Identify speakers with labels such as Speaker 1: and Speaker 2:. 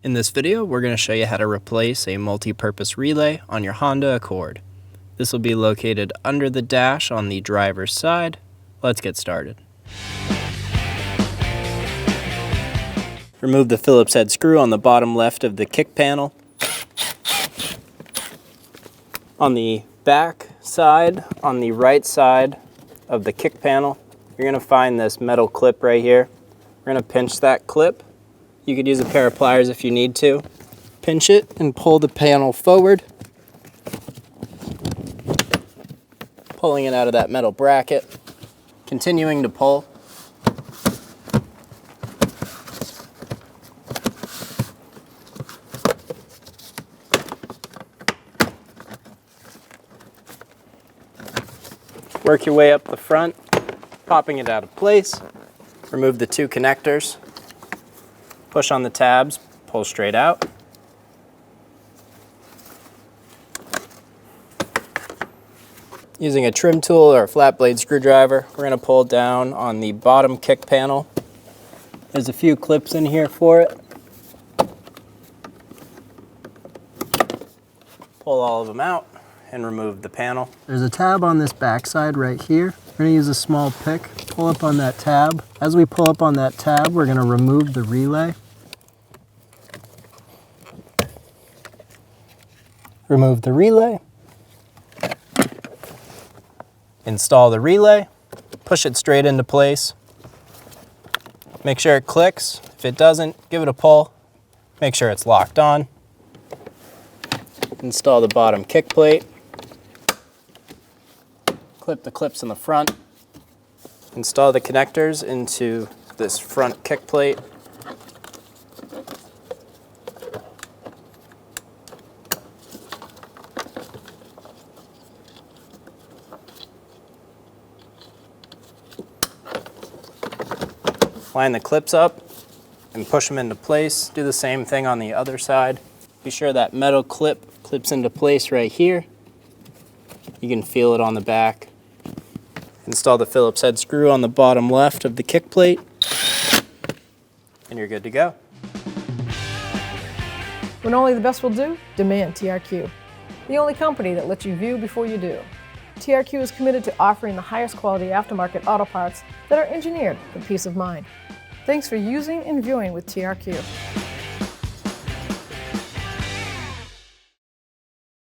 Speaker 1: In this video, we're going to show you how to replace a multi-purpose relay on your Honda Accord. This will be located under the dash on the driver's side. Let's get started. Remove the Phillips head screw on the bottom left of the kick panel. On the back side, on the right side of the kick panel, you're going to find this metal clip right here. We're going to pinch that clip. You could use a pair of pliers if you need to. Pinch it and pull the panel forward, pulling it out of that metal bracket. Continuing to pull. Work your way up the front, popping it out of place. Remove the two connectors. Push on the tabs, pull straight out. Using a trim tool or a flat blade screwdriver, we're going to pull down on the bottom kick panel. There's a few clips in here for it. Pull all of them out and remove the panel. There's a tab on this back side right here. We're going to use a small pick, pull up on that tab. As we pull up on that tab, we're going to remove the relay. Remove the relay. Install the relay. Push it straight into place. Make sure it clicks. If it doesn't, give it a pull. Make sure it's locked on. Install the bottom kick plate. Clip the clips in the front. Install the connectors into this front kick plate. Line the clips up and push them into place. Do the same thing on the other side. Be sure that metal clip clips into place right here. You can feel it on the back. Install the Phillips head screw on the bottom left of the kick plate, and you're good to go.
Speaker 2: When only the best will do, demand TRQ. The only company that lets you view before you do. TRQ is committed to offering the highest quality aftermarket auto parts that are engineered for peace of mind. Thanks for using and viewing with TRQ.